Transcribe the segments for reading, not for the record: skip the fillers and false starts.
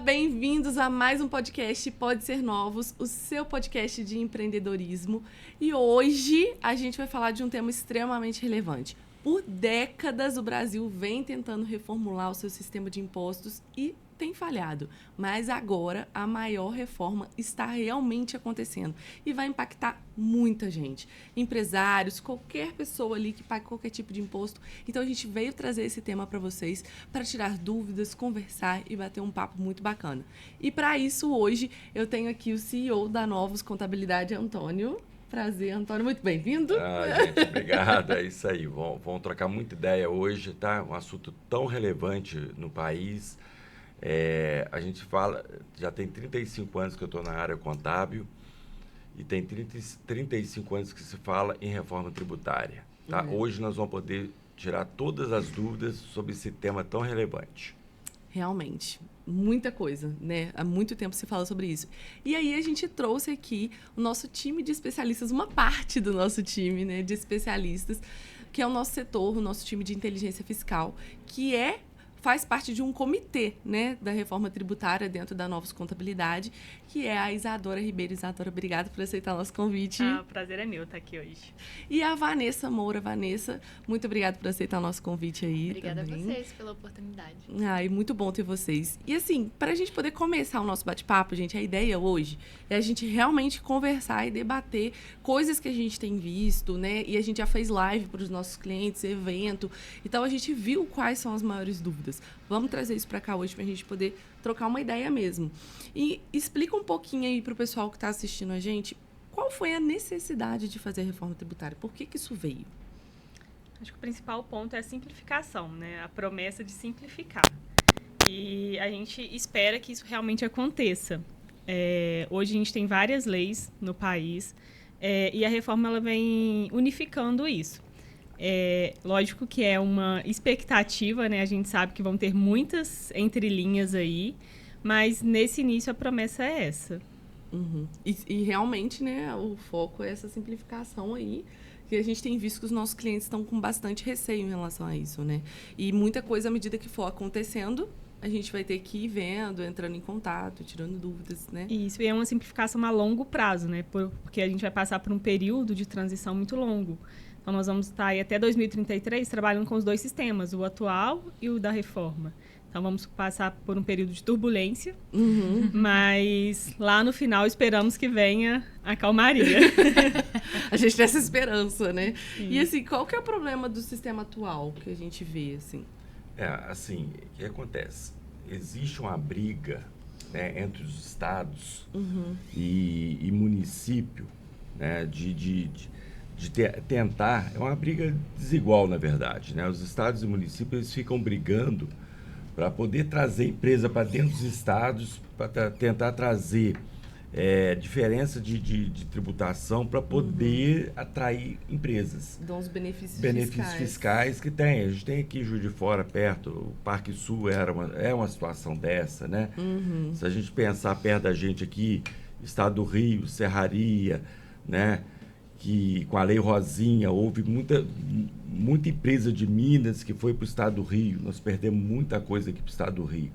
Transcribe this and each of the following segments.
bem-vindos a mais um podcast Pode Ser Novos, o seu podcast de empreendedorismo. E hoje a gente vai falar de um tema extremamente relevante. Por décadas o Brasil vem tentando reformular o seu sistema de impostos e tem falhado. Mas agora a maior reforma está realmente acontecendo e vai impactar muita gente. Empresários, qualquer pessoa ali que pague qualquer tipo de imposto. Então a gente veio trazer esse tema para vocês, para tirar dúvidas, conversar e bater um papo muito bacana. E para isso hoje eu tenho aqui o CEO da Novos Contabilidade, Antônio. Prazer, Antônio, muito bem-vindo. Gente, obrigado, é isso aí. Vamos trocar muita ideia hoje, tá? Um assunto tão relevante no país. A gente fala, já tem 35 anos que eu estou na área contábil e tem 35 anos que se fala em reforma tributária. Tá? Hoje nós vamos poder tirar todas as dúvidas sobre esse tema tão relevante. Realmente, muita coisa, né? Há muito tempo se fala sobre isso. E aí a gente trouxe aqui o nosso time de especialistas, uma parte do nosso time, né, de especialistas, que é o nosso setor, o nosso time de inteligência fiscal, que faz parte de um comitê, né, da reforma tributária dentro da Novos Contabilidade, que é a Isadora Ribeiro. Isadora, obrigada por aceitar o nosso convite. O prazer é meu estar aqui hoje. E a Vanessa Moura. Vanessa, muito obrigada por aceitar o nosso convite aí. Obrigada também. a vocês pela oportunidade. E muito bom ter vocês. E assim, para a gente poder começar o nosso bate-papo, gente, a ideia hoje é a gente realmente conversar e debater coisas que a gente tem visto, né? E a gente já fez live para os nossos clientes, evento. Então, a gente viu quais são as maiores dúvidas. Vamos trazer isso para cá hoje para a gente poder trocar uma ideia mesmo. E explica um pouquinho aí para o pessoal que está assistindo a gente, qual foi a necessidade de fazer a reforma tributária? Por que isso veio? Acho que o principal ponto é a simplificação, né? A promessa de simplificar. E a gente espera que isso realmente aconteça. Hoje a gente tem várias leis no país e a reforma ela vem unificando isso. Lógico que é uma expectativa, né? A gente sabe que vão ter muitas entrelinhas aí, mas nesse início a promessa é essa. Uhum. E realmente, né, o foco é essa simplificação aí, que a gente tem visto que os nossos clientes estão com bastante receio em relação a isso, né? E muita coisa, à medida que for acontecendo, a gente vai ter que ir vendo, entrando em contato, tirando dúvidas, né? Isso, e é uma simplificação a longo prazo, né? Porque a gente vai passar por um período de transição muito longo. Então, nós vamos estar aí até 2033 trabalhando com os dois sistemas, o atual e o da reforma. Então, vamos passar por um período de turbulência, mas lá no final esperamos que venha a calmaria. A gente tem essa esperança, né? Sim. E assim, qual que é o problema do sistema atual que a gente vê, assim? O que acontece? Existe uma briga, né, entre os estados e município, né, de tentar... É uma briga desigual, na verdade, né? Os estados e municípios eles ficam brigando para poder trazer empresa para dentro dos estados, para tentar trazer diferença de tributação para poder atrair empresas. Dão os benefícios fiscais que tem. A gente tem aqui em Juiz de Fora, perto, o Parque Sul é uma situação dessa, né? Se a gente pensar perto da gente aqui, Estado do Rio, Serraria, né? Que com a Lei Rosinha houve muita empresa de Minas que foi para o Estado do Rio. Nós perdemos muita coisa aqui para o Estado do Rio.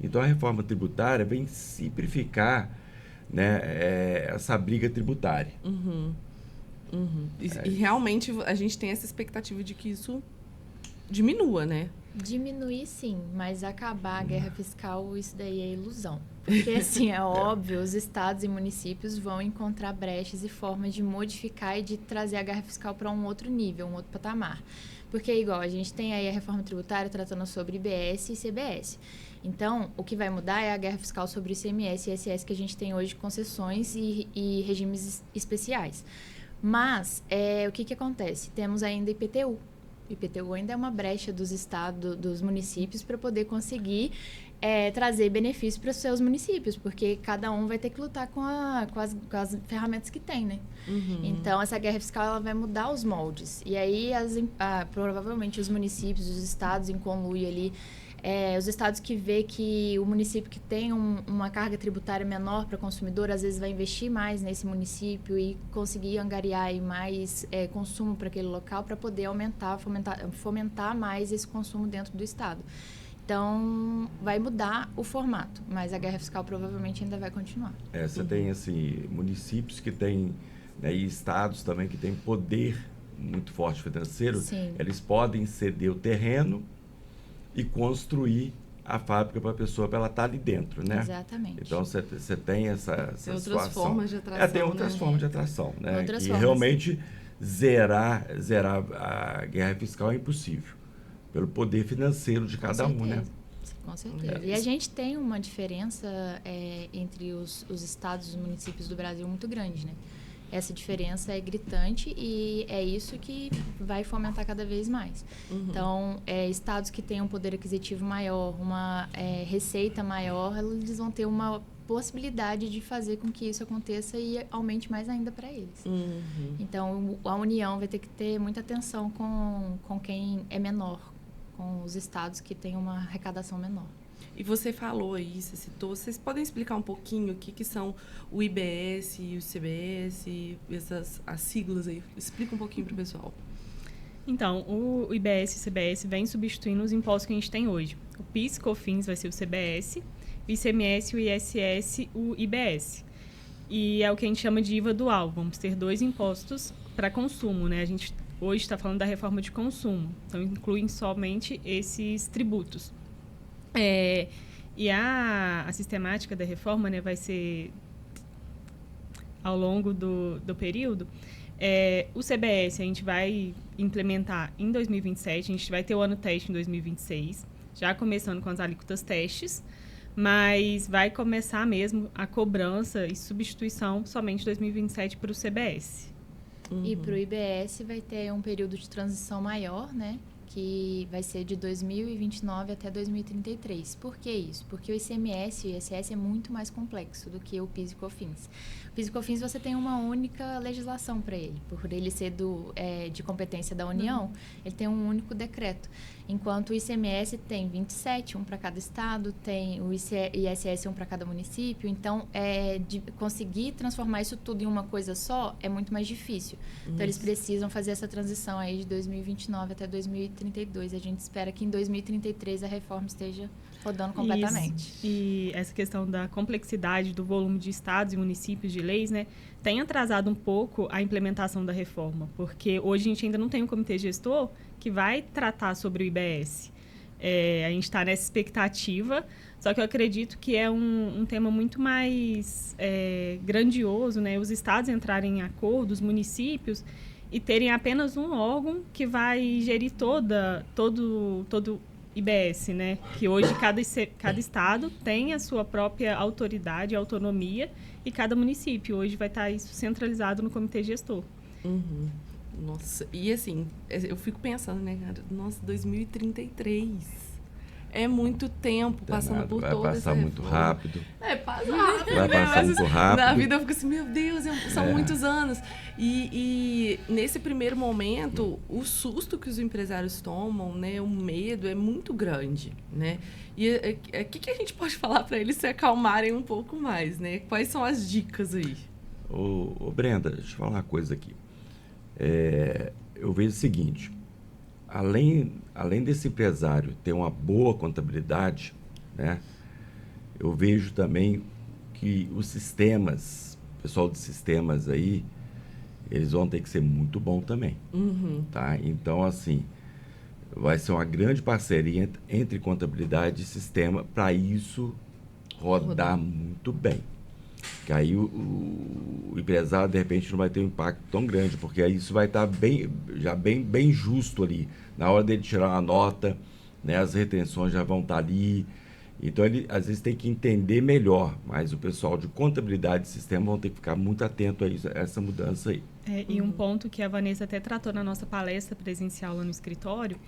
Então, a reforma tributária vem simplificar, né, essa briga tributária. E realmente a gente tem essa expectativa de que isso diminua, né? Diminuir, sim, mas acabar a guerra fiscal, isso daí é ilusão. Porque, assim, é óbvio, os estados e municípios vão encontrar brechas e formas de modificar e de trazer a guerra fiscal para um outro nível, um outro patamar. Porque, igual, a gente tem aí a reforma tributária tratando sobre IBS e CBS. Então, o que vai mudar é a guerra fiscal sobre ICMS e ISS que a gente tem hoje, concessões e regimes especiais. Mas, o que acontece? Temos ainda IPTU. IPTU ainda é uma brecha dos estados, dos municípios, para poder conseguir trazer benefícios para os seus municípios, porque cada um vai ter que lutar com as ferramentas que tem, né? Então, essa guerra fiscal ela vai mudar os moldes. E aí, provavelmente, os municípios, os estados em conluio ali, os estados que vê que o município que tem uma carga tributária menor para o consumidor, às vezes vai investir mais nesse município e conseguir angariar aí mais consumo para aquele local para poder fomentar mais esse consumo dentro do estado. Então, vai mudar o formato, mas a guerra fiscal provavelmente ainda vai continuar. Você tem, assim, municípios que têm, né, e estados também que têm poder muito forte financeiro. Sim. Eles podem ceder o terreno e construir a fábrica para a pessoa, para ela estar ali dentro, né? Exatamente. Então, você tem essa tem outras situação. formas de atração, tem outras né? formas de atração, né? Outras e formas. realmente zerar a guerra fiscal é impossível, pelo poder financeiro de cada um, né? Com certeza. E a gente tem uma diferença entre os estados e os municípios do Brasil muito grande, né? Essa diferença é gritante e é isso que vai fomentar cada vez mais. Então, estados que têm um poder aquisitivo maior, uma receita maior, eles vão ter uma possibilidade de fazer com que isso aconteça e aumente mais ainda para eles. Então, a União vai ter que ter muita atenção com quem é menor, com os estados que têm uma arrecadação menor. E você falou aí, você citou, vocês podem explicar um pouquinho o que são o IBS e o CBS, as siglas aí? Explica um pouquinho para o pessoal. Então, o IBS e o CBS vem substituindo os impostos que a gente tem hoje. O PIS, COFINS vai ser o CBS, o ICMS, o ISS, o IBS. E é o que a gente chama de IVA dual. Vamos ter 2 impostos para consumo, né? A gente hoje está falando da reforma de consumo, então incluem somente esses tributos. E a sistemática da reforma, né, vai ser ao longo do período. O CBS a gente vai implementar em 2027, a gente vai ter o ano teste em 2026, já começando com as alíquotas testes, mas vai começar mesmo a cobrança e substituição somente em 2027 para o CBS. E para o IBS vai ter um período de transição maior, né? Que vai ser de 2029 até 2033. Por que isso? Porque o ICMS e o ISS é muito mais complexo do que o PIS e COFINS. O PIS e COFINS você tem uma única legislação para ele. Por ele ser de competência da União, ele tem um único decreto. Enquanto o ICMS tem 27, um para cada estado, tem o ISS, um para cada município. Então, de conseguir transformar isso tudo em uma coisa só é muito mais difícil. Então, eles precisam fazer essa transição aí de 2029 até 2032. A gente espera que em 2033 a reforma esteja rodando completamente. Isso. E essa questão da complexidade do volume de estados e municípios de leis, né, tem atrasado um pouco a implementação da reforma, porque hoje a gente ainda não tem um comitê gestor que vai tratar sobre o IBS. A gente está nessa expectativa, só que eu acredito que é um tema muito mais grandioso, né? Os estados entrarem em acordo, os municípios, e terem apenas um órgão que vai gerir todo IBS, né? Que hoje cada estado tem a sua própria autoridade, autonomia, e cada município hoje vai estar isso centralizado no comitê gestor. Nossa, e assim, eu fico pensando, né, cara? Nossa, 2033. É muito tempo passando por toda essa Vai passar muito rápido. Passa rápido. Vai passar muito rápido. Na vida eu fico assim, meu Deus, são muitos anos. E nesse primeiro momento, o susto que os empresários tomam, né, o medo é muito grande, né? E o que a gente pode falar para eles se acalmarem um pouco mais, né? Quais são as dicas aí? Ô Brenda, deixa eu falar uma coisa aqui. Eu vejo o seguinte, além desse empresário ter uma boa contabilidade, né, eu vejo também que os sistemas, o pessoal de sistemas aí, eles vão ter que ser muito bom também. Tá? Então, assim, vai ser uma grande parceria entre contabilidade e sistema para isso rodar muito bem. Que aí o empresário, de repente, não vai ter um impacto tão grande, porque aí isso vai estar bem justo ali. Na hora dele tirar uma nota, né, as retenções já vão estar ali. Então, ele, às vezes, tem que entender melhor, mas o pessoal de contabilidade e sistema vão ter que ficar muito atento a essa mudança aí. E um ponto que a Vanessa até tratou na nossa palestra presencial lá no escritório,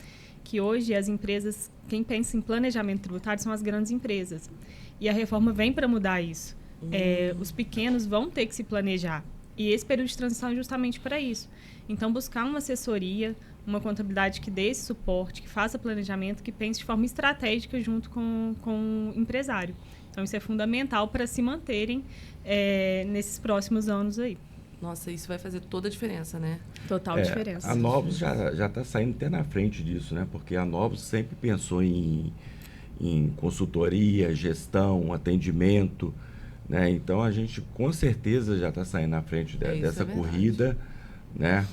que hoje as empresas, quem pensa em planejamento tributário são as grandes empresas. E a reforma vem para mudar isso. Os pequenos vão ter que se planejar. E esse período de transição é justamente para isso. Então, buscar uma assessoria, uma contabilidade que dê esse suporte, que faça planejamento, que pense de forma estratégica junto com o empresário. Então, isso é fundamental para se manterem nesses próximos anos aí. Nossa, isso vai fazer toda a diferença, né? Total diferença. A Novos já está saindo até na frente disso, né? Porque a Novos sempre pensou em em consultoria, gestão, atendimento, né? Então, a gente com certeza já está saindo na frente dessa corrida, né?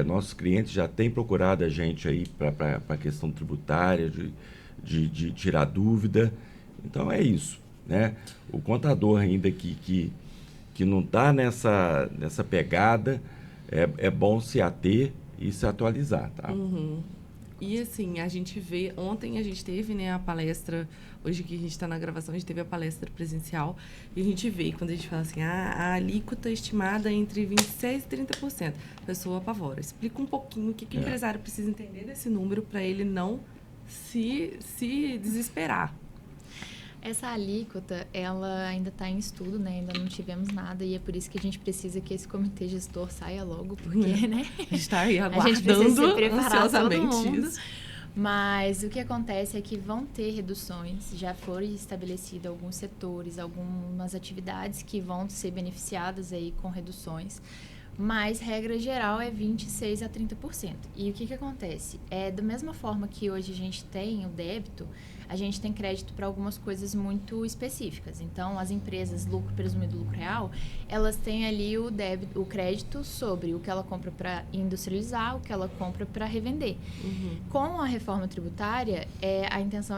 Nossos clientes já têm procurado a gente aí para a questão tributária, de tirar dúvida. Então, é isso, né? O contador ainda que não está nessa pegada, é bom se ater e se atualizar, tá? E assim, a gente vê, ontem a gente teve, né, a palestra, hoje que a gente está na gravação, a gente teve a palestra presencial, e a gente vê, quando a gente fala assim, a alíquota estimada entre 26% e 30%, a pessoa apavora. Explica um pouquinho o que o empresário precisa entender desse número para ele não se desesperar. Essa alíquota, ela ainda está em estudo, né? Ainda não tivemos nada e é por isso que a gente precisa que esse comitê gestor saia logo, porque, né? A gente está aí a gente precisa se aguardando preparar todo ansiosamente mundo. isso. Mas o que acontece é que vão ter reduções, já foram estabelecidos alguns setores, algumas atividades que vão ser beneficiadas aí com reduções, mas regra geral é 26% a 30%. E o que acontece? Da mesma forma que hoje a gente tem o débito, a gente tem crédito para algumas coisas muito específicas. Então, as empresas, lucro presumido, lucro real, elas têm ali o crédito sobre o que ela compra para industrializar, o que ela compra para revender. Com a reforma tributária, a intenção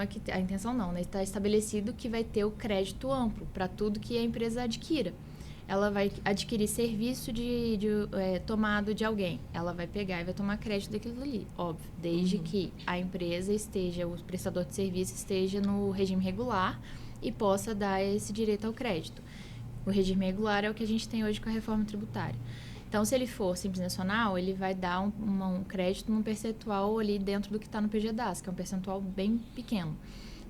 né? Está estabelecido que vai ter o crédito amplo para tudo que a empresa adquira. Ela vai adquirir serviço tomado de alguém. Ela vai pegar e vai tomar crédito daquilo ali, óbvio. Desde que a empresa o prestador de serviço esteja no regime regular e possa dar esse direito ao crédito. O regime regular é o que a gente tem hoje com a reforma tributária. Então, se ele for Simples Nacional, ele vai dar um crédito num percentual ali dentro do que está no PGDAS, que é um percentual bem pequeno,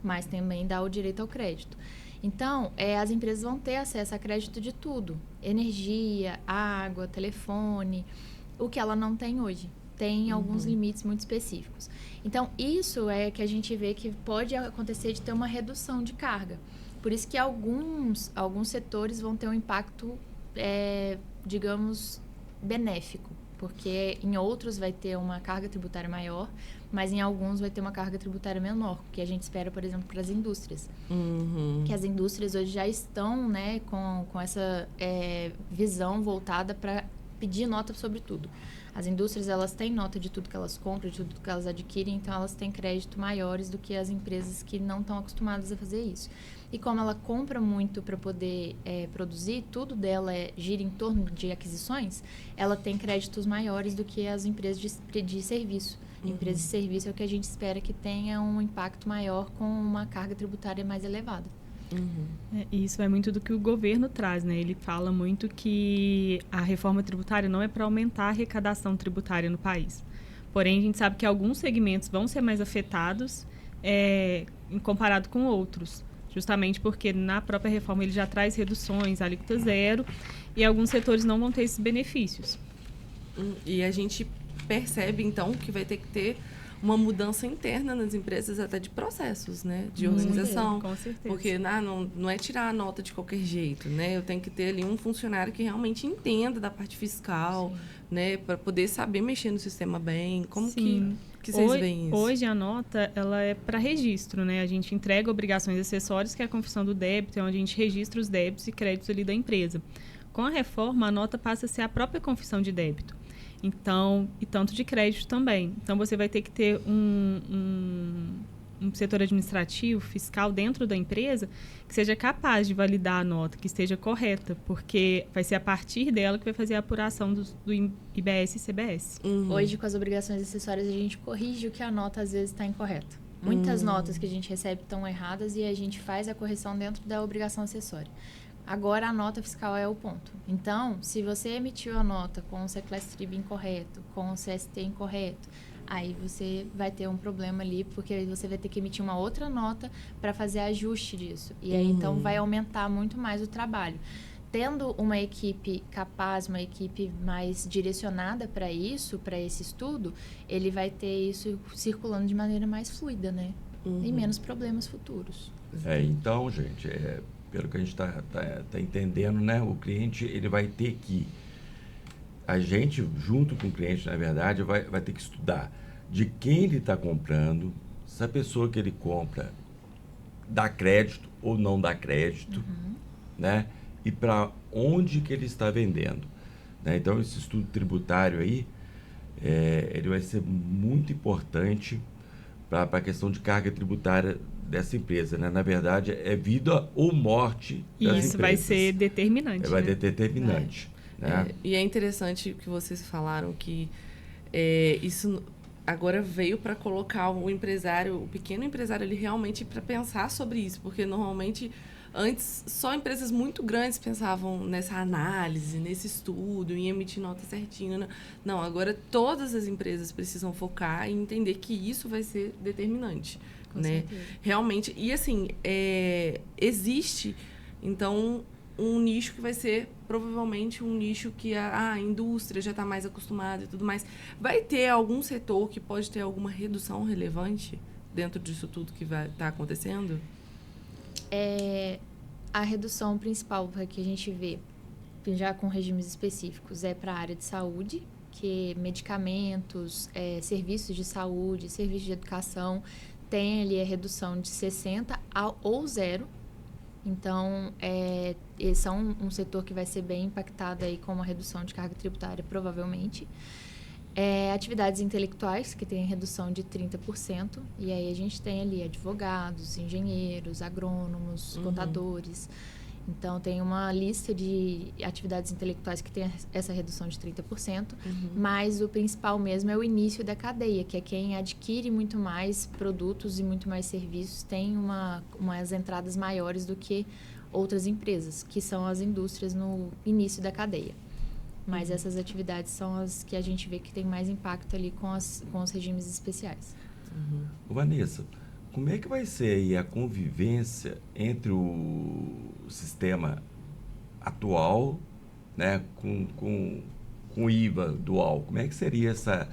mas também dá o direito ao crédito. Então, as empresas vão ter acesso a crédito de tudo. Energia, água, telefone, o que ela não tem hoje. Tem alguns limites muito específicos. Então, isso é que a gente vê que pode acontecer de ter uma redução de carga. Por isso que alguns setores vão ter um impacto, digamos, benéfico. Porque em outros vai ter uma carga tributária maior, mas em alguns vai ter uma carga tributária menor, que a gente espera, por exemplo, para as indústrias. Que as indústrias hoje já estão, né, com essa visão voltada para pedir nota sobre tudo. As indústrias, elas têm nota de tudo que elas compram, de tudo que elas adquirem, então elas têm crédito maiores do que as empresas que não estão acostumadas a fazer isso. E como ela compra muito para poder produzir, tudo dela gira em torno de aquisições, ela tem créditos maiores do que as empresas de serviço. Empresas de serviço é o que a gente espera que tenha um impacto maior com uma carga tributária mais elevada. Isso é muito do que o governo traz, né? Ele fala muito que a reforma tributária não é para aumentar a arrecadação tributária no país. Porém, a gente sabe que alguns segmentos vão ser mais afetados em comparado com outros. Justamente porque na própria reforma ele já traz reduções, alíquota zero, e alguns setores não vão ter esses benefícios. E a gente percebe, então, que vai ter que ter uma mudança interna nas empresas, até de processos, né? De organização. Com certeza. Porque não é tirar a nota de qualquer jeito, né? Eu tenho que ter ali um funcionário que realmente entenda da parte fiscal, né? Para poder saber mexer no sistema bem. Como que vocês veem isso? Hoje a nota, ela é para registro, né? A gente entrega obrigações acessórias, que é a confissão do débito, é onde a gente registra os débitos e créditos ali da empresa. Com a reforma, a nota passa a ser a própria confissão de débito. Então, e tanto de crédito também. Então, você vai ter que ter um setor administrativo, fiscal dentro da empresa que seja capaz de validar a nota, que esteja correta, porque vai ser a partir dela que vai fazer a apuração do IBS e CBS. Hoje, com as obrigações acessórias, a gente corrige o que a nota às vezes está incorreta. Muitas notas que a gente recebe estão erradas e a gente faz a correção dentro da obrigação acessória. Agora, a nota fiscal é o ponto. Então, se você emitiu a nota com o Secless-Trib incorreto, com o CST incorreto, aí você vai ter um problema ali, porque você vai ter que emitir uma outra nota para fazer ajuste disso. E aí, então, vai aumentar muito mais o trabalho. Tendo uma equipe capaz, uma equipe mais direcionada para isso, para esse estudo, ele vai ter isso circulando de maneira mais fluida, né? E menos problemas futuros. Então, gente, pelo que a gente está entendendo, né? O cliente, ele vai ter que... A gente, junto com o cliente, na verdade, vai ter que estudar de quem ele está comprando, se a pessoa que ele compra dá crédito ou não dá crédito, né? E para onde que ele está vendendo, né? Então, esse estudo tributário aí, ele vai ser muito importante para a questão de carga tributária dessa empresa, né? Na verdade, é vida ou morte das empresas. Isso vai ser determinante. Vai né? ser determinante. Né? E é interessante que vocês falaram que isso agora veio para colocar o empresário, o pequeno empresário, ele realmente para pensar sobre isso, porque normalmente antes só empresas muito grandes pensavam nessa análise, nesse estudo, em emitir nota certinha. Não, agora todas as empresas precisam focar e entender que isso vai ser determinante. Com né? certeza. Realmente. E assim, existe, então, um nicho que vai ser provavelmente um nicho que a indústria já está mais acostumada e tudo mais. Vai ter algum setor que pode ter alguma redução relevante dentro disso tudo que vai estar acontecendo? A redução principal que a gente vê, já com regimes específicos, é para a área de saúde, que medicamentos, serviços de saúde, serviços de educação, tem ali a redução de 60% ou 0%. Então, esse é um setor que vai ser bem impactado aí com uma redução de carga tributária, provavelmente. Atividades intelectuais, que tem redução de 30%. E aí a gente tem ali advogados, engenheiros, agrônomos, contadores. Então, tem uma lista de atividades intelectuais que tem essa redução de 30%. Mas o principal mesmo é o início da cadeia, que é quem adquire muito mais produtos e muito mais serviços, tem umas entradas maiores do que outras empresas, que são as indústrias no início da cadeia. Mas essas atividades são as que a gente vê que tem mais impacto ali com os regimes especiais. Vanessa, como é que vai ser aí a convivência entre o sistema atual, né, com o IVA dual? Como é que seria essa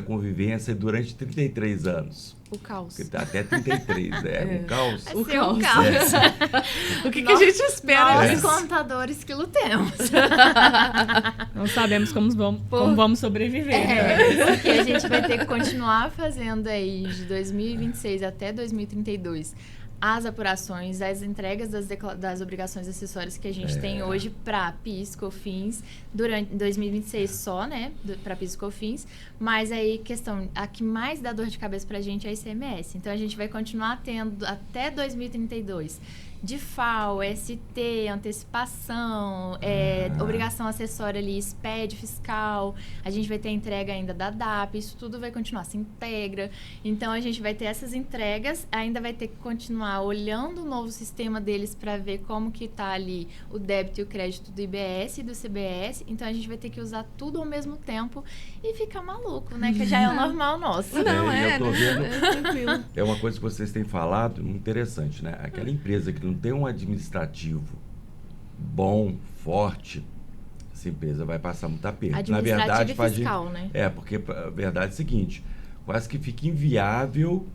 convivência durante 33 anos? O caos. Porque até 33, um caos. Vai ser um caos. O que a gente espera Nós, disso? contadores que lutemos. Não sabemos como vamos sobreviver, né? Porque a gente vai ter que continuar fazendo aí de 2026 até 2032 as apurações, as entregas das obrigações acessórias que a gente tem hoje para PIS, COFINS, durante 2026 só, né, para PIS e COFINS, mas aí a que mais dá dor de cabeça para a gente é a ICMS. Então, a gente vai continuar tendo até 2032 de FAO, ST, antecipação, obrigação acessória ali, SPED fiscal, a gente vai ter a entrega ainda da DAP, isso tudo vai continuar, se integra. Então, a gente vai ter essas entregas, ainda vai ter que continuar olhando o novo sistema deles para ver como que tá ali o débito e o crédito do IBS e do CBS. Então, a gente vai ter que usar tudo ao mesmo tempo e ficar maluco, né? Que já é o normal nosso. Eu tô vendo, tranquilo. é uma coisa que vocês têm falado, interessante, né? Aquela empresa que não tem um administrativo bom, forte, essa empresa vai passar muito aperto. Na verdade, fiscal, né? Porque a verdade é a seguinte, quase que fica inviável,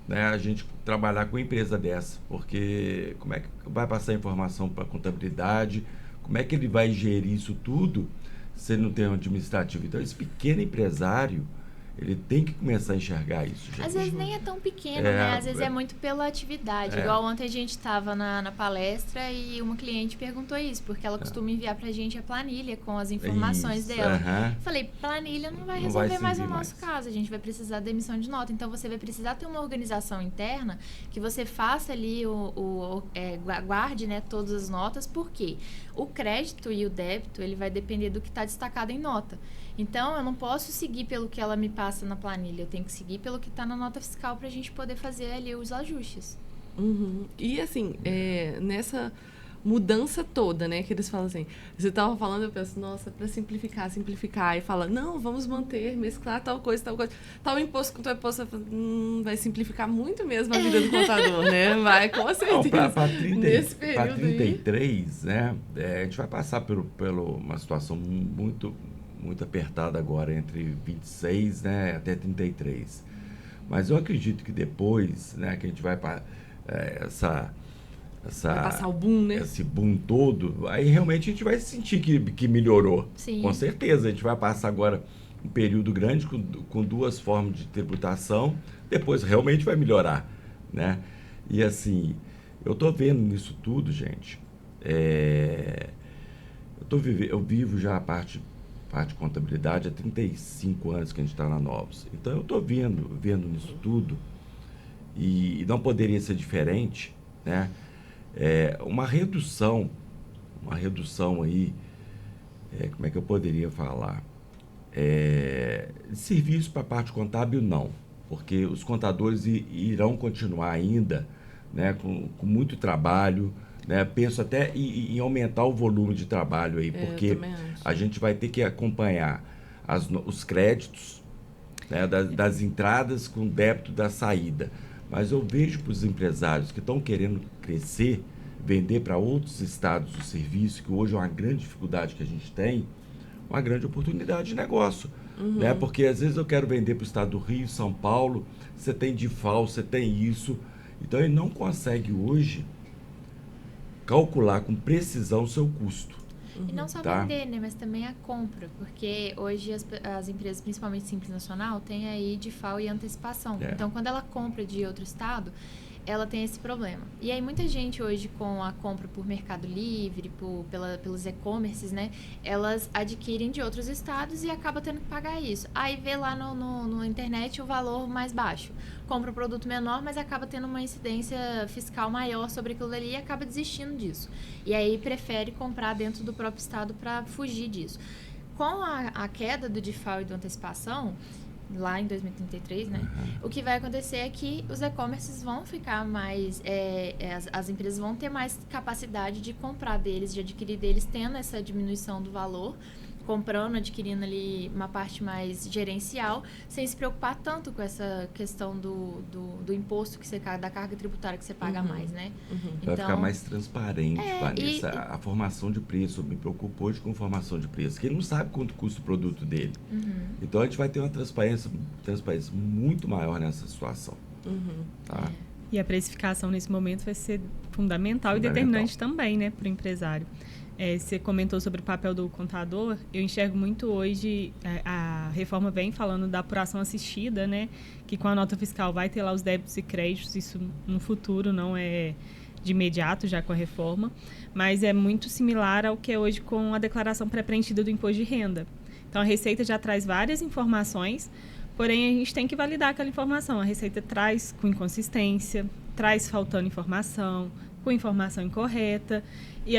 né, a gente trabalhar com uma empresa dessa, porque como é que vai passar informação para a contabilidade, como é que ele vai gerir isso tudo se ele não tem um administrativo? Então, esse pequeno empresário, ele tem que começar a enxergar isso, gente. Às vezes nem é tão pequeno, né? Às vezes é muito pela atividade. Igual ontem a gente estava na palestra e uma cliente perguntou isso, porque ela costuma enviar pra gente a planilha com as informações dela. Falei, planilha não vai resolver mais o nosso caso, a gente vai precisar da emissão de nota. Então, você vai precisar ter uma organização interna que você faça ali, guarde, né, todas as notas, porque o crédito e o débito, ele vai depender do que está destacado em nota. Então, eu não posso seguir pelo que ela me passa na planilha, eu tenho que seguir pelo que está na nota fiscal para a gente poder fazer ali os ajustes. E assim, nessa mudança toda, né, que eles falam assim, você estava falando, eu penso, nossa, para simplificar, e fala, não, vamos manter, mesclar tal coisa, tal imposto com tal imposto, vai simplificar muito mesmo a vida do contador, né, vai, com certeza. Nesse período para 33, né, a gente vai passar por uma situação muito apertada agora, entre 26, né, até 33. Mas eu acredito que depois, né, que a gente vai para vai passar o boom, né? Esse boom todo, aí realmente a gente vai sentir que melhorou. Sim. Com certeza. A gente vai passar agora um período grande com duas formas de tributação, depois realmente vai melhorar, né? E assim, Eu estou vendo nisso tudo, gente. Eu vivo já a parte de contabilidade há 35 anos que a gente está na Novos. Então, eu estou vendo nisso tudo e não poderia ser diferente, né? Uma redução aí, como é que eu poderia falar? De serviço para a parte contábil, não. Porque os contadores irão continuar ainda, né, com muito trabalho, né? Penso até em aumentar o volume de trabalho aí, porque a gente vai ter que acompanhar os créditos, né, das entradas com o débito da saída. Mas eu vejo para os empresários que estão querendo crescer, vender para outros estados o serviço, que hoje é uma grande dificuldade que a gente tem, uma grande oportunidade de negócio. Né? Porque às vezes eu quero vender para o estado do Rio, São Paulo, você tem DIFAL, você tem isso. Então ele não consegue hoje calcular com precisão o seu custo. E não só vender, né, mas também a compra, porque hoje as empresas, principalmente Simples Nacional, têm aí DIFAL e antecipação. Então, quando ela compra de outro estado, ela tem esse problema. E aí muita gente hoje com a compra por Mercado Livre, pelos e-commerces, né, elas adquirem de outros estados e acaba tendo que pagar isso. Aí vê lá no internet o valor mais baixo. Compra um produto menor, mas acaba tendo uma incidência fiscal maior sobre aquilo ali e acaba desistindo disso. E aí prefere comprar dentro do próprio estado para fugir disso. Com a queda do DIFAL e da antecipação, lá em 2033, né? O que vai acontecer é que os e-commerces vão ficar mais... as empresas vão ter mais capacidade de comprar deles, de adquirir deles, tendo essa diminuição do valor, comprando, adquirindo ali uma parte mais gerencial, sem se preocupar tanto com essa questão do imposto que você da carga tributária que você paga mais, né? Vai ficar mais transparente, Vanessa. A formação de preço, eu me preocupo hoje com formação de preço, que ele não sabe quanto custa o produto dele. Então, a gente vai ter uma transparência muito maior nessa situação. Tá? E a precificação nesse momento vai ser fundamental e determinante também, né, para o empresário. Você comentou sobre o papel do contador. Eu enxergo muito hoje, a reforma vem falando da apuração assistida, né? Que com a nota fiscal vai ter lá os débitos e créditos, isso no futuro não é de imediato já com a reforma, mas é muito similar ao que é hoje com a declaração pré-preenchida do imposto de renda. Então, a Receita já traz várias informações, porém, a gente tem que validar aquela informação. A Receita traz com inconsistência, traz faltando informação, com informação incorreta. E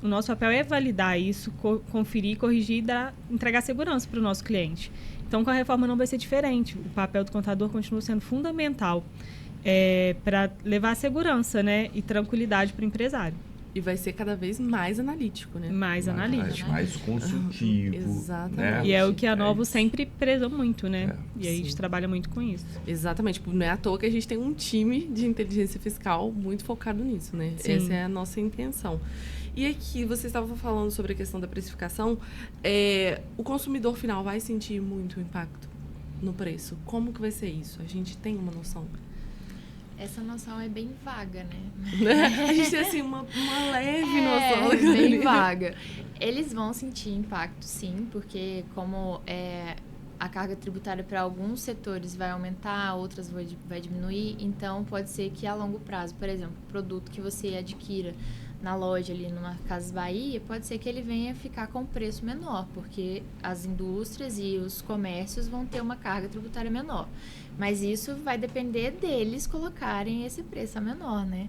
o nosso papel é validar isso, conferir, corrigir e entregar segurança para o nosso cliente. Então, com a reforma não vai ser diferente. O papel do contador continua sendo fundamental para levar segurança, né, e tranquilidade para o empresário. E vai ser cada vez mais analítico, né? Mais analítico. Mais consultivo. Exatamente. Né? E é o que a Novo sempre prezou muito, né? E aí a gente trabalha muito com isso. Exatamente. Não é à toa que a gente tem um time de inteligência fiscal muito focado nisso, né? Sim. Essa é a nossa intenção. E aqui, você estava falando sobre a questão da precificação. O consumidor final vai sentir muito impacto no preço? Como que vai ser isso? A gente tem uma noção? Essa noção é bem vaga, né? A gente tem, assim, uma leve noção. Bem vaga. Eles vão sentir impacto, sim, porque como a carga tributária para alguns setores vai aumentar, outras vai diminuir, então pode ser que a longo prazo, por exemplo, o produto que você adquira na loja ali numa Casas Bahia, pode ser que ele venha ficar com preço menor, porque as indústrias e os comércios vão ter uma carga tributária menor. Mas isso vai depender deles colocarem esse preço a menor, né?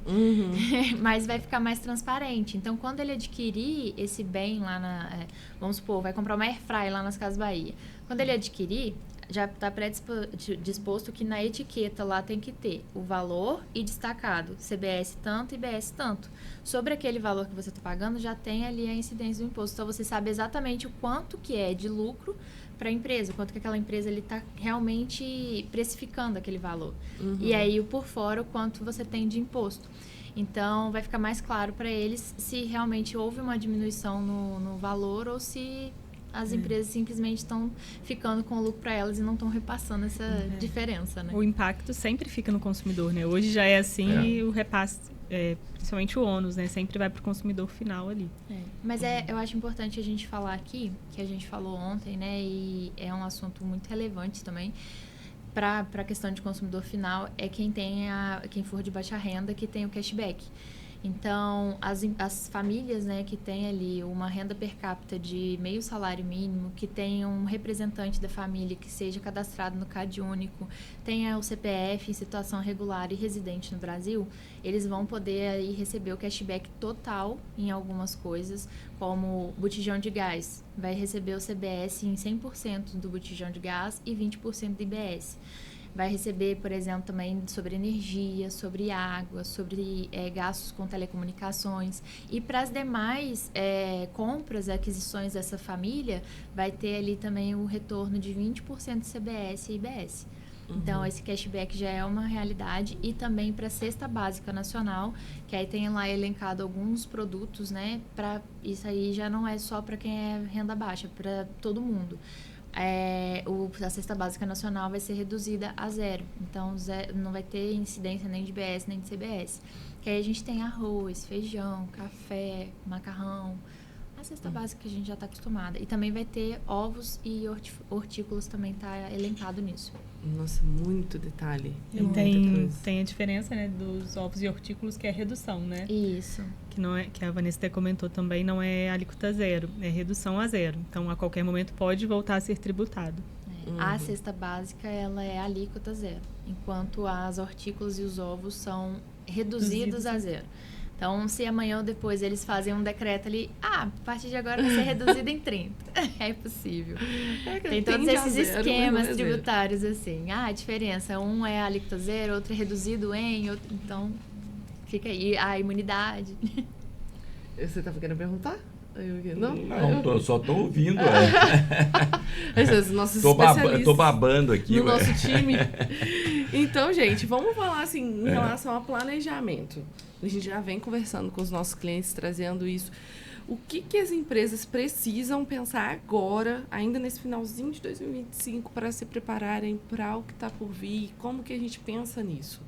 Mas vai ficar mais transparente. Então, quando ele adquirir esse bem lá vamos supor, vai comprar uma Airfryer lá nas Casas Bahia. Quando ele adquirir, já está predisposto que na etiqueta lá tem que ter o valor e destacado CBS tanto e IBS tanto. Sobre aquele valor que você está pagando, já tem ali a incidência do imposto. Então, você sabe exatamente o quanto que é de lucro para a empresa, quanto que aquela empresa está realmente precificando aquele valor. E aí, por fora, o quanto você tem de imposto. Então, vai ficar mais claro para eles se realmente houve uma diminuição no valor ou se as empresas simplesmente estão ficando com o lucro para elas e não estão repassando essa diferença, né? O impacto sempre fica no consumidor, né? Hoje já é assim e o repasse, principalmente o ônus, né? Sempre vai para o consumidor final ali. Mas eu acho importante a gente falar aqui, que a gente falou ontem, né? E é um assunto muito relevante também. para a questão de consumidor final, é quem for de baixa renda que tem o cashback. Então, as famílias, né, que têm ali uma renda per capita de meio salário mínimo, que tem um representante da família que seja cadastrado no CadÚnico, tenha o CPF em situação regular e residente no Brasil, eles vão poder aí receber o cashback total em algumas coisas, como botijão de gás. Vai receber o CBS em 100% do botijão de gás e 20% do IBS. Vai receber, por exemplo, também sobre energia, sobre água, sobre gastos com telecomunicações. E para as demais compras, aquisições dessa família, vai ter ali também o retorno de 20% de CBS e IBS. Então, esse cashback já é uma realidade. E também para a Cesta Básica Nacional, que aí tem lá elencado alguns produtos, né? Isso aí já não é só para quem é renda baixa, para todo mundo. A Cesta Básica Nacional vai ser reduzida a 0. Então, não vai ter incidência nem de IBS nem de CBS. Que aí a gente tem arroz, feijão, café, macarrão. A cesta básica que a gente já está acostumada. E também vai ter ovos e hortícolas também está elencado nisso. Nossa, muito detalhe. E tem a diferença, né, dos ovos e hortícolas, que é redução, né? Isso. Que não é, que a Vanessa até comentou também, não é alíquota 0, é redução a 0. Então, a qualquer momento pode voltar a ser tributado. A cesta básica, ela é alíquota 0, enquanto as hortícolas e os ovos são reduzidos a 0. Então, se amanhã ou depois eles fazem um decreto ali, a partir de agora vai ser reduzido em 30. É possível. Tem todos esses esquemas tributários assim. A diferença, um é alíquota 0, outro é reduzido em, outro, então fica aí a imunidade. Você estava querendo perguntar? Não, só estou ouvindo. Esses nossos especialistas. Tô babando aqui. No nosso time. Então, gente, vamos falar assim, em relação a planejamento. A gente já vem conversando com os nossos clientes, trazendo isso. O que as empresas precisam pensar agora, ainda nesse finalzinho de 2025, para se prepararem para o que está por vir? Como que a gente pensa nisso?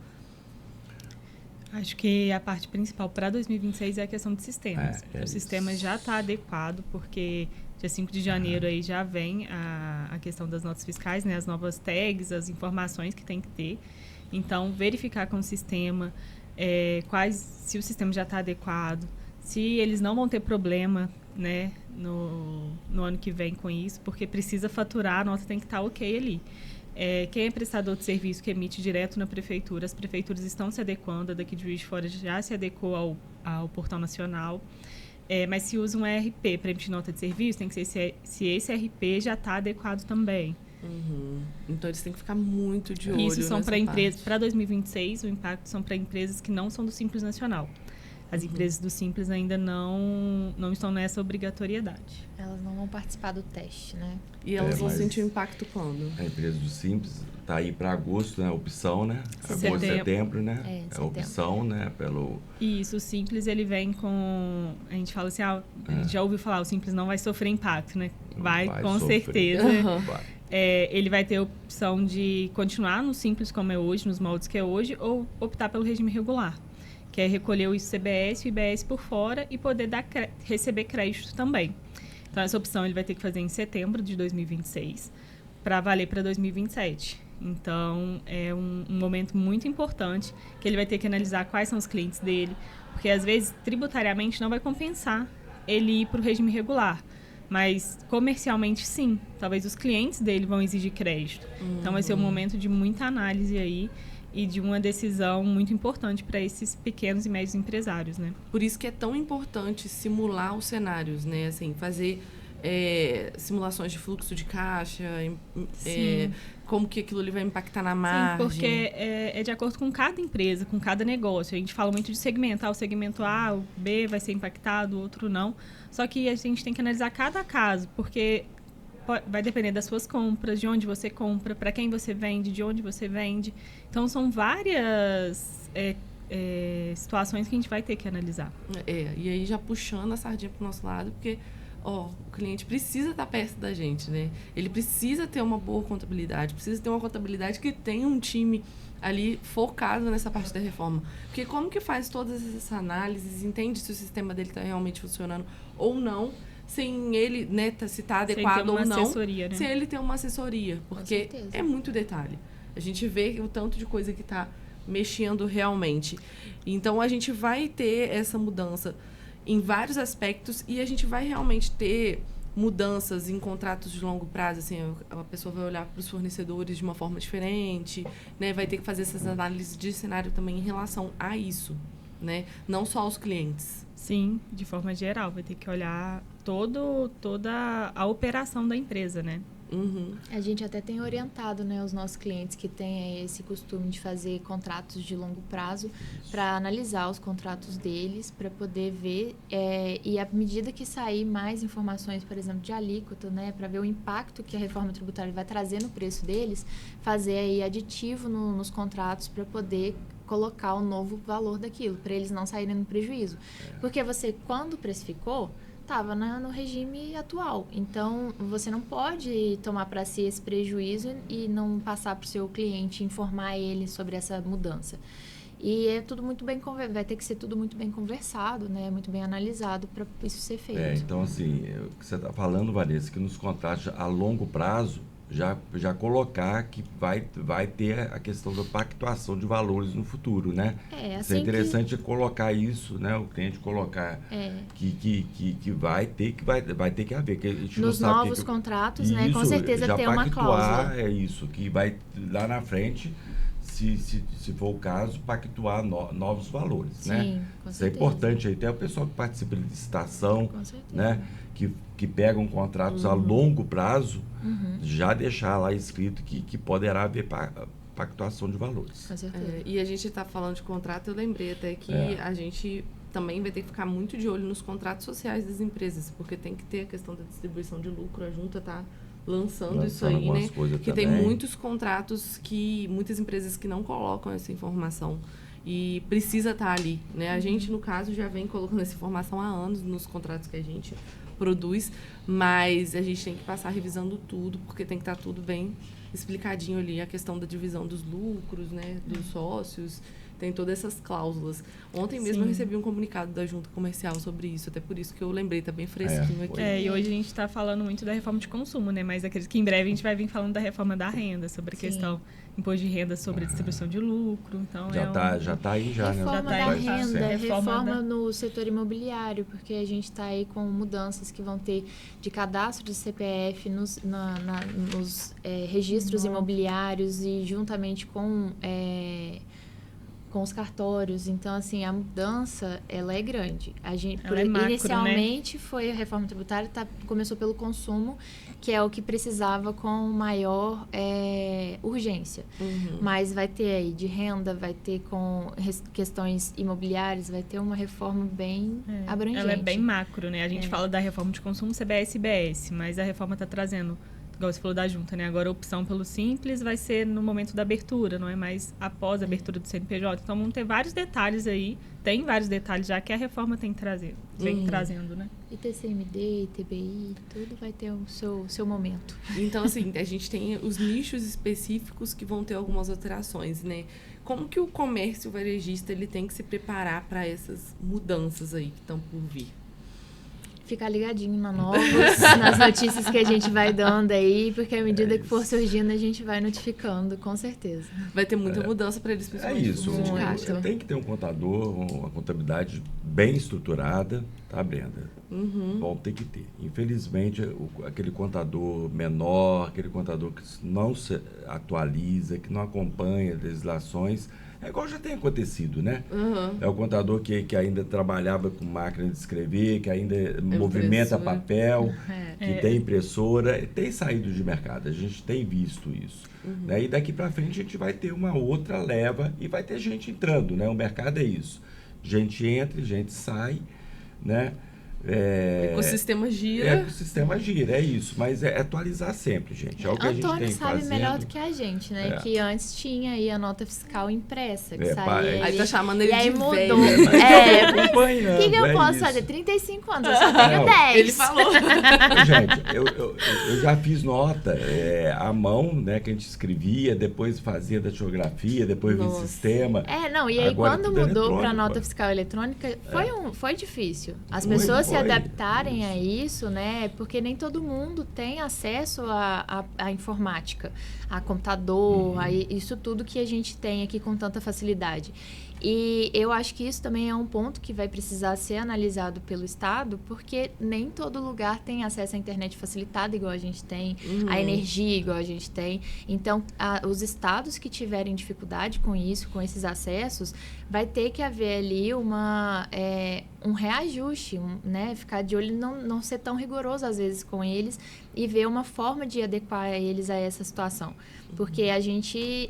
Acho que a parte principal para 2026 é a questão de sistemas. O sistema já está adequado, porque dia 5 de janeiro aí já vem a questão das notas fiscais, né? As novas tags, as informações que tem que ter. Então, verificar com o sistema se o sistema já está adequado, se eles não vão ter problema, né, no ano que vem com isso, porque precisa faturar, a nota tem que estar ok ali. Quem é prestador de serviço que emite direto na prefeitura, as prefeituras estão se adequando, a daqui de Juiz de Fora já se adequou ao Portal Nacional, mas se usa um ERP para emitir nota de serviço, tem que ser se esse ERP já está adequado também. Então, eles têm que ficar muito de olho. Isso são para empresas, para 2026, o impacto são para empresas que não são do Simples Nacional. As empresas do Simples ainda não estão nessa obrigatoriedade. Elas não vão participar do teste, né? E elas vão sentir o impacto quando? A empresa do Simples está aí para agosto, né? Opção, né? Agosto, setembro, né? É a opção, né? Isso, o Simples, ele vem com... A gente fala assim, a gente já ouviu falar, o Simples não vai sofrer impacto, né? Vai com sofrer. certeza. Ele vai ter a opção de continuar no Simples como é hoje, nos moldes que é hoje, ou optar pelo regime regular, que é recolher o ICBS e o IBS por fora e poder receber crédito também. Então, essa opção ele vai ter que fazer em setembro de 2026 para valer para 2027. Então, é um momento muito importante que ele vai ter que analisar quais são os clientes dele, porque, às vezes, tributariamente não vai compensar ele ir para o regime regular. Mas, comercialmente, sim. Talvez os clientes dele vão exigir crédito. Então, vai ser um momento de muita análise aí e de uma decisão muito importante para esses pequenos e médios empresários, né? Por isso que é tão importante simular os cenários, né? Assim, fazer simulações de fluxo de caixa, como que aquilo ali vai impactar na margem. Sim, porque é de acordo com cada empresa, com cada negócio. A gente fala muito de segmentar, o segmento A, o B vai ser impactado, o outro não. Só que a gente tem que analisar cada caso, porque vai depender das suas compras, de onde você compra, para quem você vende, de onde você vende. Então, são várias situações que a gente vai ter que analisar. E aí já puxando a sardinha para o nosso lado, porque o cliente precisa estar perto da gente, né? Ele precisa ter uma boa contabilidade, precisa ter uma contabilidade que tenha um time ali focado nessa parte da reforma. Porque como que faz todas essas análises, entende se o sistema dele está realmente funcionando ou não, sem ele, né, se está adequado ou não, assessoria, né? sem ele ter uma assessoria, porque é muito detalhe. A gente vê o tanto de coisa que está mexendo realmente. Então, a gente vai ter essa mudança em vários aspectos e a gente vai realmente ter mudanças em contratos de longo prazo, assim, a pessoa vai olhar para os fornecedores de uma forma diferente, né? Vai ter que fazer essas análises de cenário também em relação a isso, né? Não só aos clientes. Sim, de forma geral, vai ter que olhar toda a operação da empresa, né? Uhum. A gente até tem orientado, né, os nossos clientes que têm esse costume de fazer contratos de longo prazo para analisar os contratos deles, para poder ver e à medida que sair mais informações, por exemplo, de alíquota, né, para ver o impacto que a reforma tributária vai trazer no preço deles, fazer aí aditivo nos contratos para poder colocar o novo valor daquilo, para eles não saírem no prejuízo. Porque você, quando precificou, estava no regime atual. Então, você não pode tomar para si esse prejuízo e não passar para o seu cliente, informar ele sobre essa mudança. E é tudo muito bem vai ter que ser tudo muito bem conversado, né? Muito bem analisado para isso ser feito. Então, assim, o que você está falando, Vanessa, que nos contratos a longo prazo, já colocar que vai ter a questão da pactuação de valores no futuro, né? Assim isso é interessante colocar isso, né? O cliente colocar que vai ter que haver. Que a gente nos não sabe novos contratos, isso, né? Com certeza já ter uma cláusula. É isso, que vai lá na frente, se for o caso, pactuar novos valores, Sim, né? com Isso certeza. é importante. Aí tem o pessoal que participa de licitação, Com certeza. né? Que pegam contratos a longo prazo, já deixar lá escrito que poderá haver pactuação de valores. Com certeza. E a gente está falando de contrato, eu lembrei até que a gente também vai ter que ficar muito de olho nos contratos sociais das empresas, porque tem que ter a questão da distribuição de lucro, a junta está lançando isso aí, né? Que tem muitos contratos muitas empresas que não colocam essa informação e precisa estar ali, né? A gente, no caso, já vem colocando essa informação há anos nos contratos que a gente produz, mas a gente tem que passar revisando tudo, porque tem que estar tudo bem explicadinho ali, a questão da divisão dos lucros, né, dos sócios, tem todas essas cláusulas. Ontem mesmo eu recebi um comunicado da Junta Comercial sobre isso, até por isso que eu lembrei, tá bem fresquinho aqui. E hoje a gente está falando muito da reforma de consumo, né, mas acredito que em breve a gente vai vir falando da reforma da renda, sobre a questão imposto de renda sobre a distribuição de lucro, então já tá aí já, reforma né? da renda, reforma no setor imobiliário, porque a gente está aí com mudanças que vão ter de cadastro de CPF nos registros imobiliários e juntamente com os cartórios. Então, assim, a mudança, ela é grande. Inicialmente, foi a reforma tributária, começou pelo consumo, que é o que precisava com maior urgência. Mas vai ter aí de renda, vai ter com questões imobiliárias, vai ter uma reforma bem abrangente. Ela é bem macro, né? A gente fala da reforma de consumo CBS e IBS, mas a reforma está trazendo, igual você falou da junta, né? Agora a opção pelo Simples vai ser no momento da abertura, não é mais após a abertura do CNPJ. Então vão ter vários detalhes aí, tem vários detalhes já que a reforma vem trazendo, né? E TCMD, TBI, tudo vai ter o seu momento. Então, assim, a gente tem os nichos específicos que vão ter algumas alterações, né? Como que o comércio varejista ele tem que se preparar para essas mudanças aí que estão por vir? Ficar ligadinho na Novos, nas notícias que a gente vai dando aí, porque à medida que for surgindo, a gente vai notificando, com certeza. Vai ter muita mudança para eles, principalmente. Isso, tem que ter um contador, uma contabilidade bem estruturada, tá, Brenda? Bom, tem que ter. Infelizmente, aquele contador menor, aquele contador que não se atualiza, que não acompanha legislações, é igual já tem acontecido, né? É o contador que ainda trabalhava com máquina de escrever, que ainda movimenta papel, que tem impressora, tem saído de mercado, a gente tem visto isso. Né? E daqui para frente a gente vai ter uma outra leva e vai ter gente entrando, né? O mercado é isso. Gente entra, gente sai, né? O ecossistema gira. O ecossistema gira, é isso. Mas é atualizar sempre, gente. É o que a gente tem Antônio sabe fazendo. melhor do que a gente, né? Que antes tinha aí a nota fiscal impressa, que saía. Aí tá chamando ele e de aí mudou. velho. O que eu posso fazer? 35 anos, eu só tenho 10. Ele falou. Gente, eu já fiz nota à mão, né? Que a gente escrevia, depois fazia datilografia, depois via sistema. E aí Agora quando tudo mudou para eletrônico, nota fiscal eletrônica, foi difícil. As pessoas se adaptarem a isso, né? Porque nem todo mundo tem acesso à informática, a computador, a isso tudo que a gente tem aqui com tanta facilidade. E eu acho que isso também é um ponto que vai precisar ser analisado pelo Estado, porque nem todo lugar tem acesso à internet facilitada igual a gente tem, a energia igual a gente tem. Então, os estados que tiverem dificuldade com isso, com esses acessos, vai ter que haver ali um reajuste, né? Ficar de olho, não ser tão rigoroso às vezes com eles e ver uma forma de adequar eles a essa situação. Porque a gente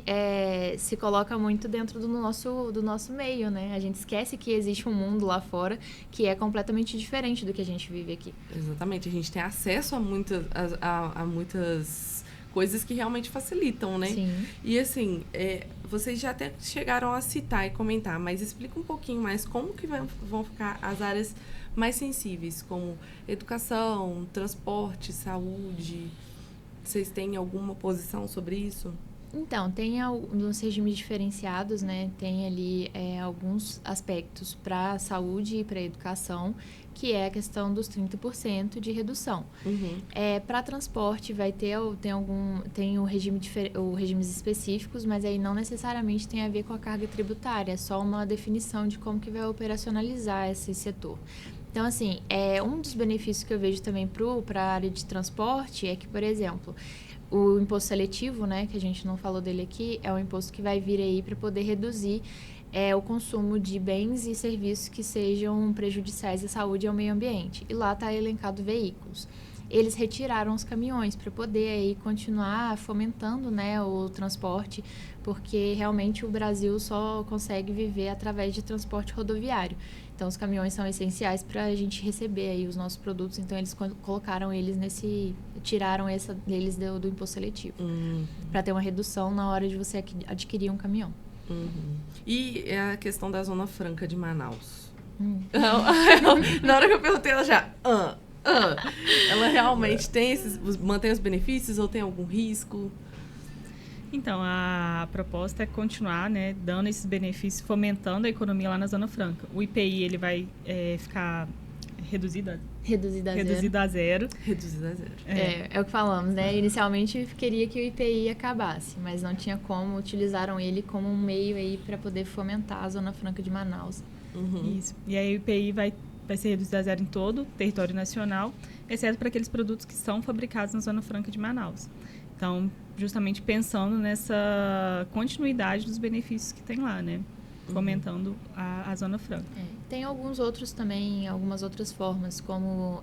se coloca muito dentro do nosso meio, né? A gente esquece que existe um mundo lá fora que é completamente diferente do que a gente vive aqui. Exatamente. A gente tem acesso a muitas coisas que realmente facilitam, né? Sim. E assim, vocês já até chegaram a citar e comentar, mas explica um pouquinho mais como que vão ficar as áreas mais sensíveis, como educação, transporte, saúde. Vocês têm alguma posição sobre isso? Então, tem nos regimes diferenciados, né? Tem ali alguns aspectos para a saúde e para a educação, que é a questão dos 30% de redução. Para transporte vai tem regimes específicos, mas aí não necessariamente tem a ver com a carga tributária, é só uma definição de como que vai operacionalizar esse setor. Então, assim, um dos benefícios que eu vejo também para a área de transporte é que, por exemplo, o imposto seletivo, né, que a gente não falou dele aqui, é um imposto que vai vir aí para poder reduzir o consumo de bens e serviços que sejam prejudiciais à saúde e ao meio ambiente. E lá está elencado veículos. Eles retiraram os caminhões para poder aí continuar fomentando, né, o transporte, porque realmente o Brasil só consegue viver através de transporte rodoviário. Então, os caminhões são essenciais para a gente receber aí os nossos produtos. Então, eles colocaram eles tiraram eles do imposto seletivo, para ter uma redução na hora de você adquirir um caminhão. E a questão da Zona Franca de Manaus? Na hora que eu perguntei, ela já... Ela realmente mantém os benefícios ou tem algum risco? Então, a proposta é continuar, né, dando esses benefícios, fomentando a economia lá na Zona Franca. O IPI ele vai ficar reduzido a zero. Reduzido a zero. É o que falamos, né? Inicialmente queria que o IPI acabasse, mas não tinha como, utilizaram ele como um meio aí para poder fomentar a Zona Franca de Manaus. Isso. E aí o IPI vai ser reduzido a zero em todo o território nacional, exceto para aqueles produtos que são fabricados na Zona Franca de Manaus. Então, justamente pensando nessa continuidade dos benefícios que tem lá, né? Fomentando a Zona Franca. Tem alguns outros também, algumas outras formas, como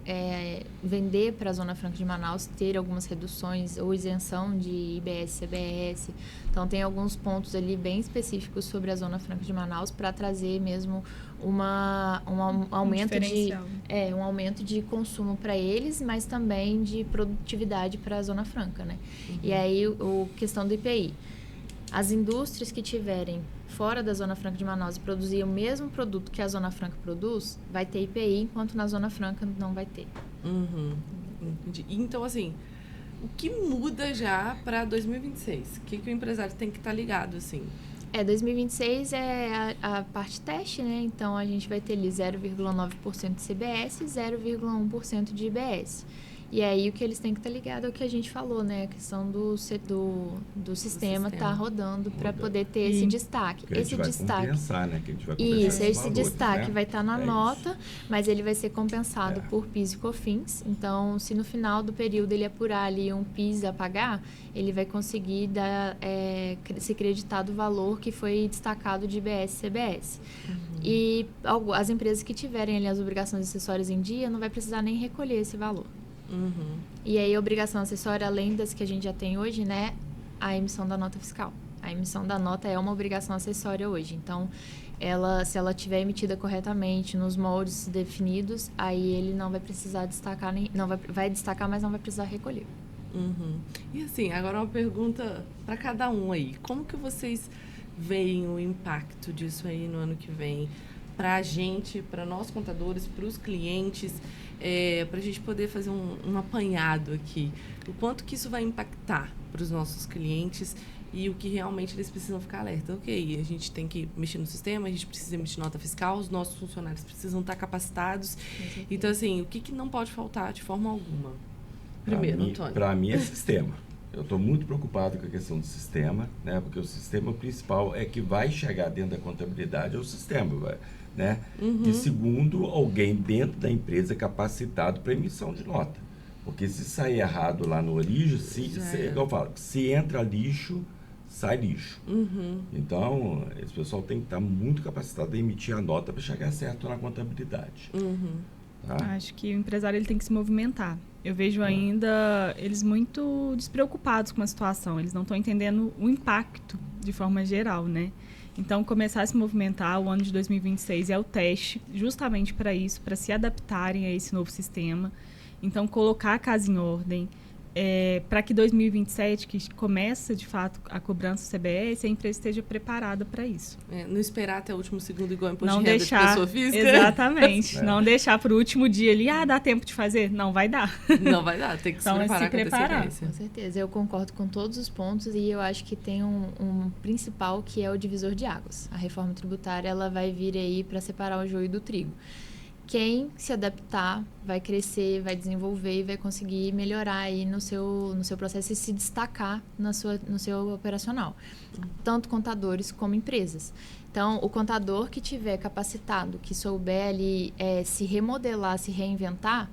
vender para a Zona Franca de Manaus, ter algumas reduções ou isenção de IBS, CBS. Então, tem alguns pontos ali bem específicos sobre a Zona Franca de Manaus para trazer mesmo um aumento de consumo para eles, mas também de produtividade para a Zona Franca, né? E aí, questão do IPI. As indústrias que tiverem fora da Zona Franca de Manaus e produzir o mesmo produto que a Zona Franca produz, vai ter IPI, enquanto na Zona Franca não vai ter. Entendi. Então, assim, o que muda já para 2026? O que o empresário tem que estar ligado, assim? 2026 é a parte teste, né? Então, a gente vai ter ali 0,9% de CBS e 0,1% de IBS. E aí, o que eles têm que estar ligados é o que a gente falou, né? A questão do sistema estar rodando para poder ter esse destaque. Esse destaque. Compensar, né? Que a gente vai compensar esse valores, destaque, né? vai estar na nota, mas ele vai ser compensado por PIS e COFINS. Então, se no final do período ele apurar ali um PIS a pagar, ele vai conseguir se creditar do valor que foi destacado de IBS e CBS. E as empresas que tiverem ali as obrigações acessórias em dia, não vai precisar nem recolher esse valor. E aí, a obrigação acessória, além das que a gente já tem hoje, né? A emissão da nota fiscal. A emissão da nota é uma obrigação acessória hoje. Então, se ela tiver emitida corretamente, nos moldes definidos, aí ele não vai precisar destacar, vai destacar, mas não vai precisar recolher. E assim, agora uma pergunta para cada um aí. Como que vocês veem o impacto disso aí no ano que vem? Para a gente, para nós contadores, para os clientes, para a gente poder fazer um apanhado aqui. O quanto que isso vai impactar para os nossos clientes e o que realmente eles precisam ficar alerta. Ok, a gente tem que mexer no sistema, a gente precisa emitir nota fiscal, os nossos funcionários precisam estar capacitados. Então, assim, o que não pode faltar de forma alguma? Primeiro, Antônio. Para mim é sistema. Eu estou muito preocupado com a questão do sistema, né? Porque o sistema principal é que vai chegar dentro da contabilidade, é o sistema, né? E segundo, alguém dentro da empresa capacitado para emissão de nota. Porque se sair errado lá no origem, eu falo, se entra lixo, sai lixo. Então, esse pessoal tem que estar muito capacitado a emitir a nota para chegar certo na contabilidade. Tá? Acho que o empresário ele tem que se movimentar. Eu vejo ainda eles muito despreocupados com a situação. Eles não estão entendendo o impacto de forma geral, né? Então, começar a se movimentar, o ano de 2026 é o teste justamente para isso, para se adaptarem a esse novo sistema. Então, colocar a casa em ordem, para que 2027, que começa, de fato, a cobrança do CBS, a empresa esteja preparada para isso. Não esperar até o último segundo igual imposto não de renda deixar, de pessoa física. Exatamente. Não deixar para o último dia ali, dá tempo de fazer? Não vai dar. Não vai dar, tem que então, se preparar. Com certeza, eu concordo com todos os pontos e eu acho que tem um principal que é o divisor de águas. A reforma tributária, ela vai vir aí para separar o joio do trigo. Quem se adaptar vai crescer, vai desenvolver e vai conseguir melhorar aí no seu processo e se destacar no seu operacional. Tanto contadores como empresas. Então, o contador que tiver capacitado, que souber ali se remodelar, se reinventar,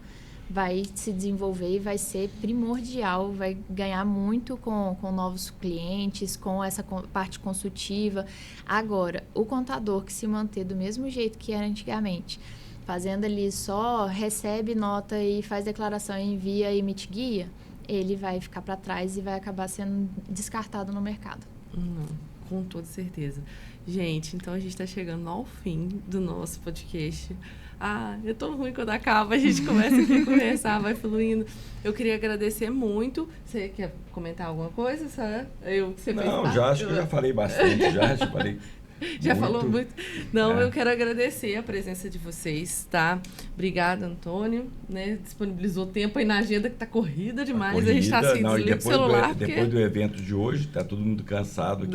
vai se desenvolver e vai ser primordial, vai ganhar muito com novos clientes, com essa parte consultiva. Agora, o contador que se manter do mesmo jeito que era antigamente, fazendo ali só recebe nota e faz declaração, envia e emite guia, ele vai ficar para trás e vai acabar sendo descartado no mercado. Com toda certeza. Gente, então a gente está chegando ao fim do nosso podcast. É tão ruim quando acaba, a gente começa aqui a conversar, vai fluindo. Eu queria agradecer muito. Você quer comentar alguma coisa, Sam? Acho que eu já falei bastante, já falei... Falou muito. Eu quero agradecer a presença de vocês, tá? Obrigada, Antônio, né? Disponibilizou tempo aí na agenda que tá corrida demais. A gente tá assim, desliga o celular. Depois do evento de hoje, tá todo mundo cansado aqui.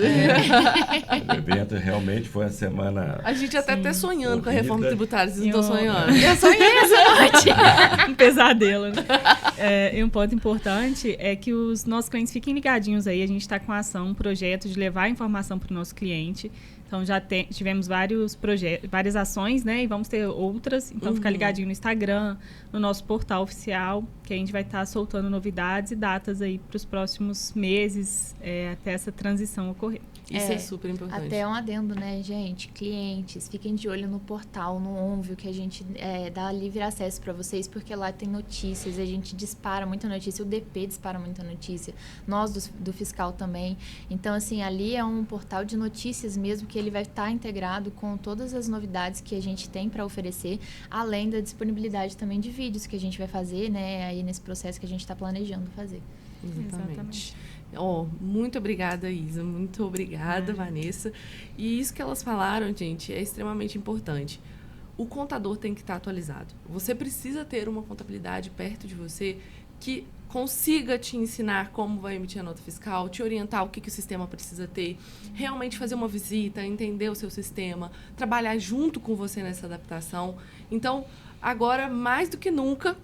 O evento realmente foi uma semana... A gente até sonhando corrida. Com a reforma tributária, vocês não estão sonhando? Eu sonhei essa noite. Um pesadelo, né? E um ponto importante é que os nossos clientes fiquem ligadinhos aí. A gente está com a ação, um projeto de levar a informação para o nosso cliente. Então, já tivemos vários projetos, várias ações, né? E vamos ter outras. Então, ficar ligadinho no Instagram, no nosso portal oficial, que a gente vai estar soltando novidades e datas aí para os próximos meses, até essa transição ocorrer. Isso é super importante. Até um adendo, né, gente? Clientes, fiquem de olho no portal, no Onvio, que a gente dá livre acesso para vocês, porque lá tem notícias, a gente dispara muita notícia, o DP dispara muita notícia, nós do fiscal também. Então, assim, ali é um portal de notícias mesmo, que ele vai estar integrado com todas as novidades que a gente tem para oferecer, além da disponibilidade também de vídeos que a gente vai fazer, né, aí nesse processo que a gente está planejando fazer. Exatamente. Muito obrigada, Isa. Muito obrigada, Vanessa. E isso que elas falaram, gente, é extremamente importante. O contador tem que estar atualizado. Você precisa ter uma contabilidade perto de você que consiga te ensinar como vai emitir a nota fiscal, te orientar o que o sistema precisa ter, realmente fazer uma visita, entender o seu sistema, trabalhar junto com você nessa adaptação. Então, agora, mais do que nunca,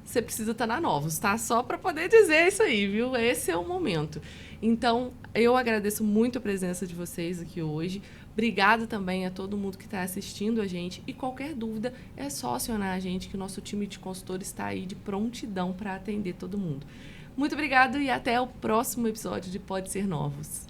você precisa estar na Novos, tá? Só para poder dizer isso aí, viu? Esse é o momento. Então, eu agradeço muito a presença de vocês aqui hoje. Obrigada também a todo mundo que está assistindo a gente. E qualquer dúvida, é só acionar a gente, que o nosso time de consultores está aí de prontidão para atender todo mundo. Muito obrigada e até o próximo episódio de Pode Ser Novos.